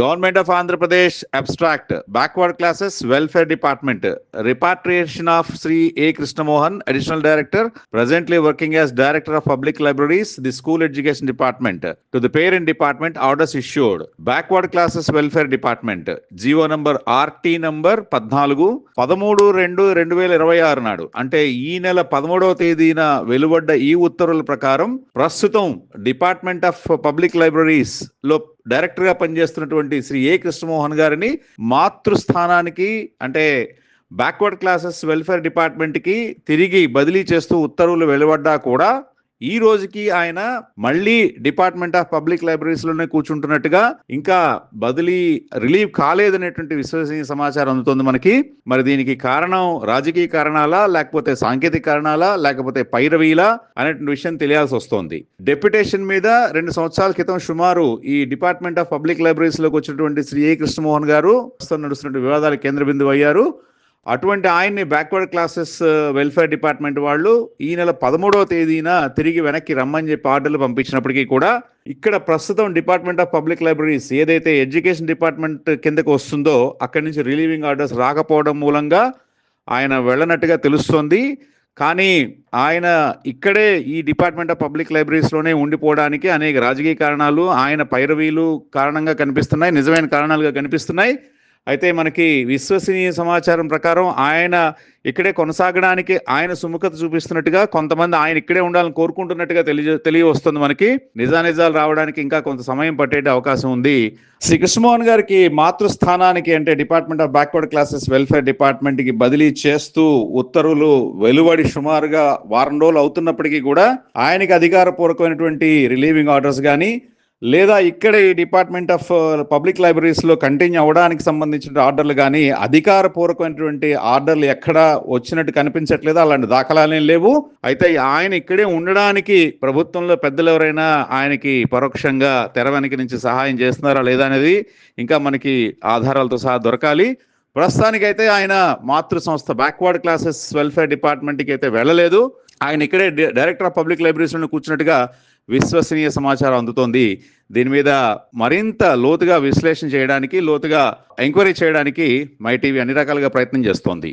Government of Andhra Pradesh abstract backward classes welfare department repatriation of Sri A. Krishnamohan, additional director, presently working as director of public libraries, the school education department. To the parent department, orders issued. Backward classes welfare department GO number RT number 14-13-2026 నాడు అంటే ఈ నెల 13వ తేదీన వెలువడ్డ ఈ ఉత్తర్వుల ప్రకారం ప్రస్తుతం department of public libraries లో డైరెక్టర్ గా పనిచేస్తున్నటువంటి శ్రీ ఏ కృష్ణమోహన్ గారిని మాతృస్థానానికి అంటే బ్యాక్వర్డ్ క్లాసెస్ వెల్ఫేర్ డిపార్ట్మెంట్ కి తిరిగి బదిలీ చేస్తూ ఉత్తర్వులు వెలువడ్డా కూడా ఈ రోజుకి ఆయన మళ్ళీ డిపార్ట్మెంట్ ఆఫ్ పబ్లిక్ లైబ్రరీస్ లోనే కూర్చుంటున్నట్టుగా ఇంకా బదిలీ రిలీవ్ కాలేదనేటువంటి విశ్వసనీయ సమాచారం అందుతుంది మనకి. మరి దీనికి కారణం రాజకీయ కారణాలా, లేకపోతే సాంకేతిక కారణాలా, లేకపోతే పైరవీలా అనేటువంటి విషయం తెలియాల్సి వస్తోంది. డెప్యుటేషన్ మీద 2 సంవత్సరాల క్రితం సుమారు ఈ డిపార్ట్మెంట్ ఆఫ్ పబ్లిక్ లైబ్రరీస్ లోకి వచ్చినటువంటి శ్రీ ఏ కృష్ణమోహన్ గారు నడుస్తున్న వివాదాల కేంద్ర బిందువు అయ్యారు. అటువంటి ఆయన్ని బ్యాక్వర్డ్ క్లాసెస్ వెల్ఫేర్ డిపార్ట్మెంట్ వాళ్ళు ఈ నెల 13వ తేదీన తిరిగి వెనక్కి రమ్మని చెప్పి ఆర్డర్లు పంపించినప్పటికీ కూడా ఇక్కడ ప్రస్తుతం డిపార్ట్మెంట్ ఆఫ్ పబ్లిక్ లైబ్రరీస్ ఏదైతే ఎడ్యుకేషన్ డిపార్ట్మెంట్ కిందకు వస్తుందో అక్కడి నుంచి రిలీవింగ్ ఆర్డర్స్ రాకపోవడం మూలంగా ఆయన వెళ్ళనట్టుగా తెలుస్తోంది. కానీ ఆయన ఇక్కడే ఈ డిపార్ట్మెంట్ ఆఫ్ పబ్లిక్ లైబ్రరీస్ లోనే ఉండిపోవడానికి అనేక రాజకీయ కారణాలు, ఆయన పైరవీలు కారణంగా కనిపిస్తున్నాయి, నిజమైన కారణాలుగా కనిపిస్తున్నాయి. అయితే మనకి విశ్వసనీయ సమాచారం ప్రకారం ఆయన ఇక్కడే కొనసాగడానికి ఆయన సుముఖత చూపిస్తున్నట్టుగా, కొంతమంది ఆయన ఇక్కడే ఉండాలని కోరుకుంటున్నట్టుగా తెలియవస్తుంది మనకి. నిజానిజాలు రావడానికి ఇంకా కొంత సమయం పట్టే అవకాశం ఉంది. శ్రీ కృష్ణమోహన్ గారికి మాతృస్థానానికి అంటే department of backward classes welfare department కి బదిలీ చేస్తూ ఉత్తర్వులు వెలువడి సుమారుగా వారం రోజులు అవుతున్నప్పటికీ కూడా ఆయనకి అధికారపూర్వకమైనటువంటి రిలీవింగ్ ఆర్డర్స్ కానీ లేదా ఇక్కడ ఈ డిపార్ట్మెంట్ ఆఫ్ పబ్లిక్ లైబ్రరీస్ లో కంటిన్యూ అవ్వడానికి సంబంధించిన ఆర్డర్లు కానీ అధికారపూర్వకమైనటువంటి ఆర్డర్లు ఎక్కడా వచ్చినట్టు కనిపించట్లేదు, అలాంటి దాఖలాలేం లేవు. అయితే ఆయన ఇక్కడే ఉండడానికి ప్రభుత్వంలో పెద్దలు ఎవరైనా ఆయనకి పరోక్షంగా తెర వెనక నుంచి సహాయం చేస్తున్నారా లేదా అనేది ఇంకా మనకి ఆధారాలతో సహా దొరకాలి. ప్రస్తుతానికైతే ఆయన మాతృ సంస్థ బ్యాక్వర్డ్ క్లాసెస్ వెల్ఫేర్ డిపార్ట్మెంట్కి అయితే వెళ్ళలేదు. ఆయన ఇక్కడే డైరెక్టర్ ఆఫ్ పబ్లిక్ లైబ్రరీస్ లో కూర్చున్నట్టుగా విశ్వసనీయ సమాచారం అందుతోంది. దీని మీద మరింత లోతుగా విశ్లేషణ చేయడానికి, లోతుగా ఎంక్వైరీ చేయడానికి మై టీవీ అన్ని రకాలుగా ప్రయత్నం చేస్తోంది.